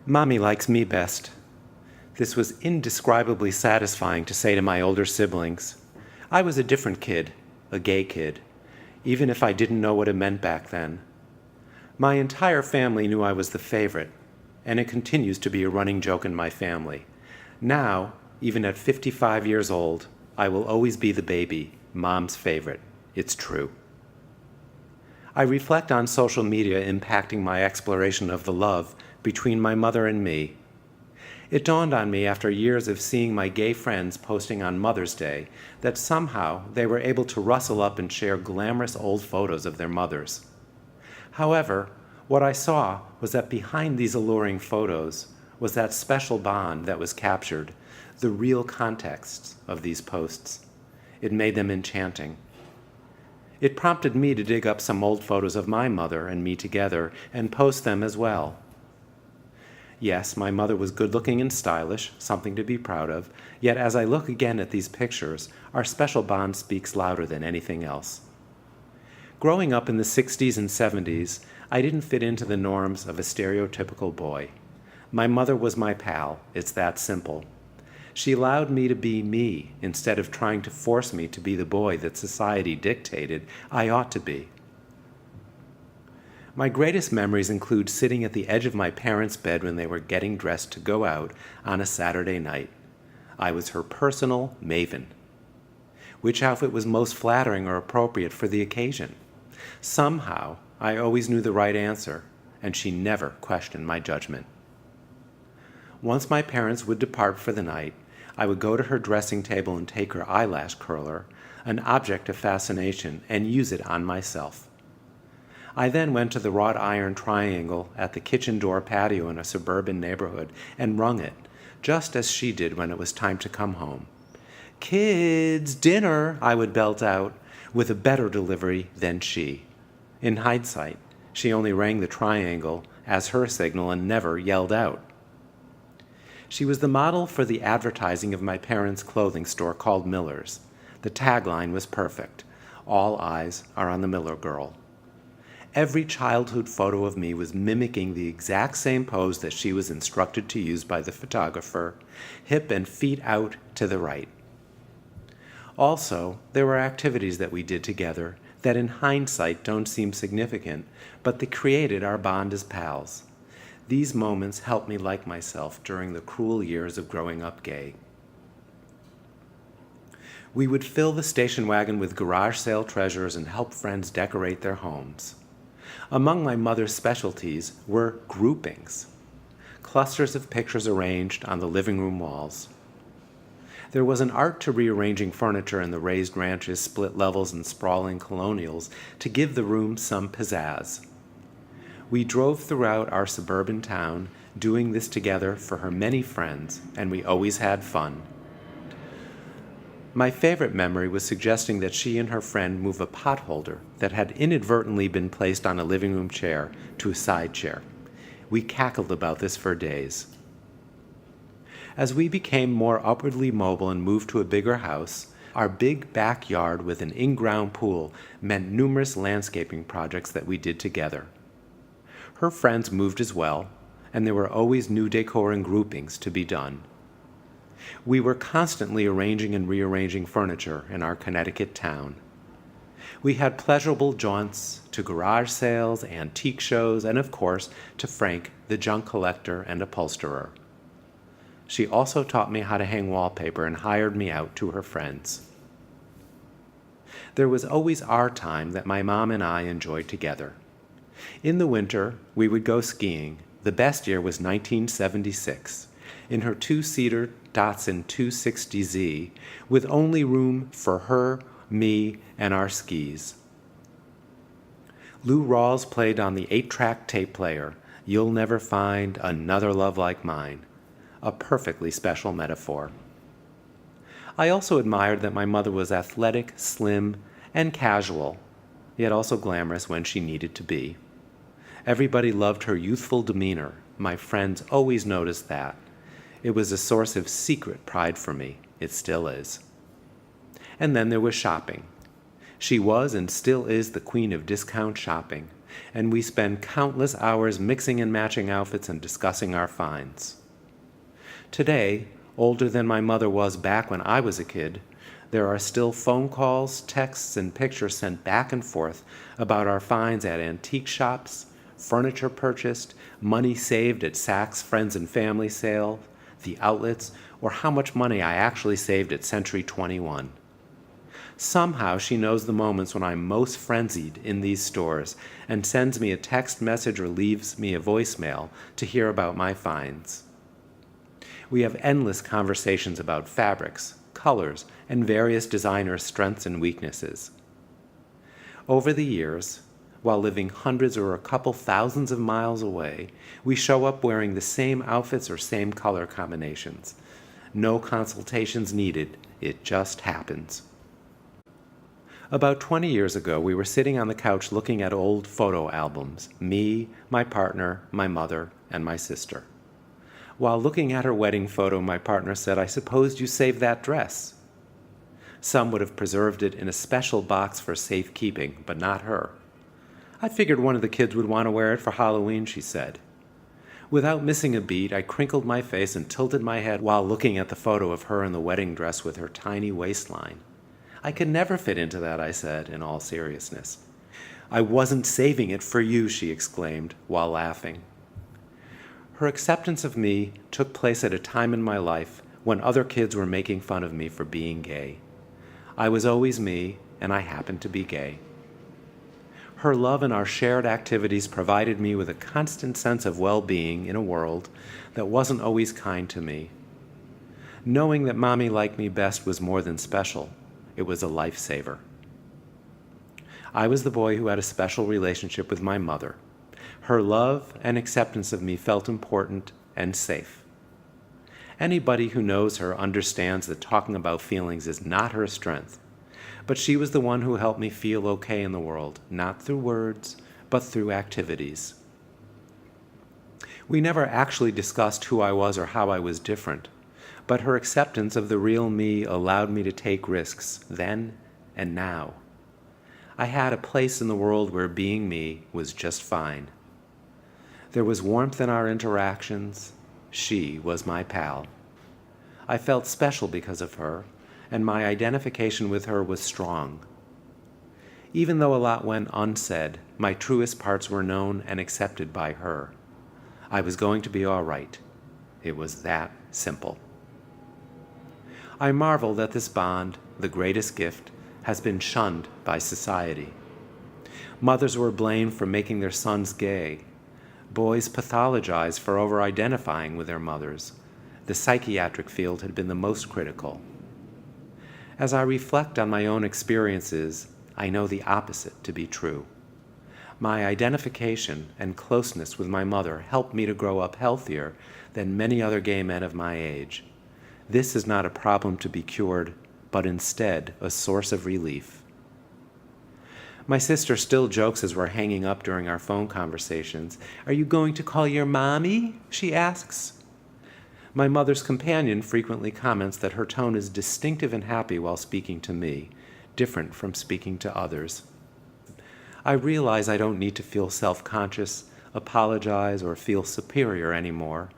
Mommy likes me best. This was indescribably satisfying to say to my older siblings. I was a different kid, a gay kid, even if I didn't know what it meant back then. My entire family knew I was the favorite, and it continues to be a running joke in my family. Now, even at 55 years old, I will always be the baby, Mom's favorite. It's true. I reflect on social media impacting my exploration of the love between my mother and me. It dawned on me after years of seeing my gay friends posting on Mother's Day that somehow they were able to rustle up and share glamorous old photos of their mothers. However, what I saw was that behind these alluring photos was that special bond that was captured, the real contexts of these posts. It made them enchanting. It prompted me to dig up some old photos of my mother and me together and post them as well. Yes, my mother was good-looking and stylish, something to be proud of, yet as I look again at these pictures, our special bond speaks louder than anything else. Growing up in the 60s and 70s, I didn't fit into the norms of a stereotypical boy. My mother was my pal, it's that simple. She allowed me to be me instead of trying to force me to be the boy that society dictated I ought to be. My greatest memories include sitting at the edge of my parents' bed when they were getting dressed to go out on a Saturday night. I was her personal maven. Which outfit was most flattering or appropriate for the occasion? Somehow, I always knew the right answer, and she never questioned my judgment. Once my parents would depart for the night, I would go to her dressing table and take her eyelash curler, an object of fascination, and use it on myself. I then went to the wrought iron triangle at the kitchen door patio in a suburban neighborhood and rung it, just as she did when it was time to come home. "Kids, dinner," I would belt out, with a better delivery than she. In hindsight, she only rang the triangle as her signal and never yelled out. She was the model for the advertising of my parents' clothing store called Miller's. The tagline was perfect. All eyes are on the Miller girl. Every childhood photo of me was mimicking the exact same pose that she was instructed to use by the photographer, hip and feet out to the right. Also, there were activities that we did together that in hindsight don't seem significant, but that created our bond as pals. These moments helped me like myself during the cruel years of growing up gay. We would fill the station wagon with garage sale treasures and help friends decorate their homes. Among my mother's specialties were groupings, clusters of pictures arranged on the living room walls. There was an art to rearranging furniture in the raised ranches, split levels, and sprawling colonials to give the room some pizzazz. We drove throughout our suburban town, doing this together for her many friends, and we always had fun. My favorite memory was suggesting that she and her friend move a pot holder that had inadvertently been placed on a living room chair to a side chair. We cackled about this for days. As we became more upwardly mobile and moved to a bigger house, our big backyard with an in-ground pool meant numerous landscaping projects that we did together. Her friends moved as well, and there were always new decor and groupings to be done. We were constantly arranging and rearranging furniture in our Connecticut town. We had pleasurable jaunts to garage sales, antique shows, and of course to Frank, the junk collector and upholsterer. She also taught me how to hang wallpaper and hired me out to her friends. There was always our time that my mom and I enjoyed together. In the winter, we would go skiing. The best year was 1976. In her two-seater Datsun 260Z, with only room for her, me, and our skis. Lou Rawls played on the 8-track tape player, "You'll Never Find Another Love Like Mine," a perfectly special metaphor. I also admired that my mother was athletic, slim, and casual, yet also glamorous when she needed to be. Everybody loved her youthful demeanor. My friends always noticed that. It was a source of secret pride for me. It still is. And then there was shopping. She was and still is the queen of discount shopping. and we spend countless hours mixing and matching outfits and discussing our finds. Today, older than my mother was back when I was a kid, there are still phone calls, texts, and pictures sent back and forth about our finds at antique shops, furniture purchased, money saved at Saks Friends and Family sale, the outlets, or how much money I actually saved at Century 21. Somehow she knows the moments when I'm most frenzied in these stores and sends me a text message or leaves me a voicemail to hear about my finds. We have endless conversations about fabrics, colors, and various designers' strengths and weaknesses. Over the years, while living hundreds or a couple thousands of miles away, we show up wearing the same outfits or same color combinations. No consultations needed, it just happens. About 20 years ago, we were sitting on the couch looking at old photo albums, me, my partner, my mother, and my sister. While looking at her wedding photo, my partner said, "I supposed you saved that dress." Some would have preserved it in a special box for safekeeping, but not her. "I figured one of the kids would want to wear it for Halloween," she said. Without missing a beat, I crinkled my face and tilted my head while looking at the photo of her in the wedding dress with her tiny waistline. "I could never fit into that," I said, in all seriousness. "I wasn't saving it for you," she exclaimed, while laughing. Her acceptance of me took place at a time in my life when other kids were making fun of me for being gay. I was always me, and I happened to be gay. Her love and our shared activities provided me with a constant sense of well-being in a world that wasn't always kind to me. Knowing that Mommy liked me best was more than special. It was a lifesaver. I was the boy who had a special relationship with my mother. Her love and acceptance of me felt important and safe. Anybody who knows her understands that talking about feelings is not her strength, but she was the one who helped me feel okay in the world, not through words, but through activities. We never actually discussed who I was or how I was different, but her acceptance of the real me allowed me to take risks then and now. I had a place in the world where being me was just fine. There was warmth in our interactions. She was my pal. I felt special because of her, and my identification with her was strong. Even though a lot went unsaid, my truest parts were known and accepted by her. I was going to be all right. It was that simple. I marvel that this bond, the greatest gift, has been shunned by society. Mothers were blamed for making their sons gay. Boys pathologized for over-identifying with their mothers. The psychiatric field had been the most critical. As I reflect on my own experiences, I know the opposite to be true. My identification and closeness with my mother helped me to grow up healthier than many other gay men of my age. This is not a problem to be cured, but instead a source of relief. My sister still jokes as we're hanging up during our phone conversations. "Are you going to call your mommy?" she asks. My mother's companion frequently comments that her tone is distinctive and happy while speaking to me, different from speaking to others. I realize I don't need to feel self-conscious, apologize, or feel superior anymore.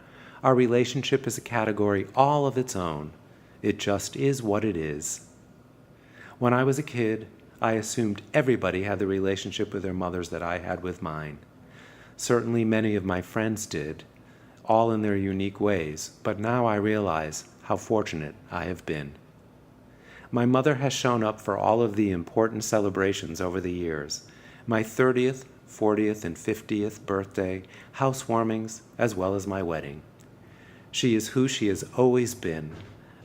Our relationship is a category all of its own. It just is what it is. When I was a kid, I assumed everybody had the relationship with their mothers that I had with mine. Certainly many of my friends did, all in their unique ways, but now I realize how fortunate I have been. My mother has shown up for all of the important celebrations over the years, my 30th, 40th, and 50th birthday, housewarmings, as well as my wedding. She is who she has always been,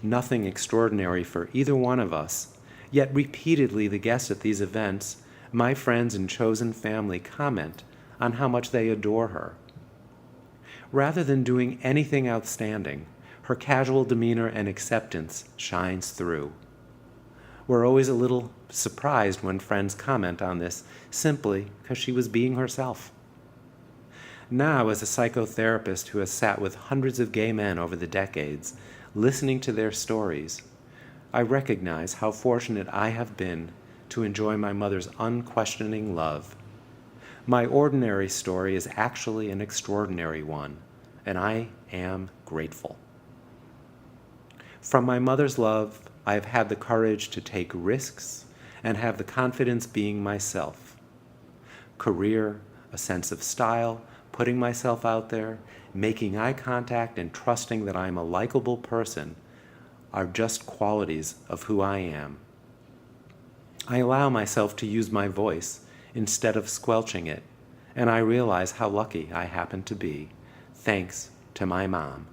nothing extraordinary for either one of us, yet repeatedly the guests at these events, my friends and chosen family, comment on how much they adore her. Rather than doing anything outstanding, her casual demeanor and acceptance shines through. We're always a little surprised when friends comment on this simply because she was being herself. Now, as a psychotherapist who has sat with hundreds of gay men over the decades, listening to their stories, I recognize how fortunate I have been to enjoy my mother's unquestioning love. My ordinary story is actually an extraordinary one, and I am grateful. From my mother's love, I have had the courage to take risks and have the confidence being myself. Career, a sense of style, putting myself out there, making eye contact, and trusting that I'm a likable person are just qualities of who I am. I allow myself to use my voice instead of squelching it, and I realize how lucky I happen to be, thanks to my mom.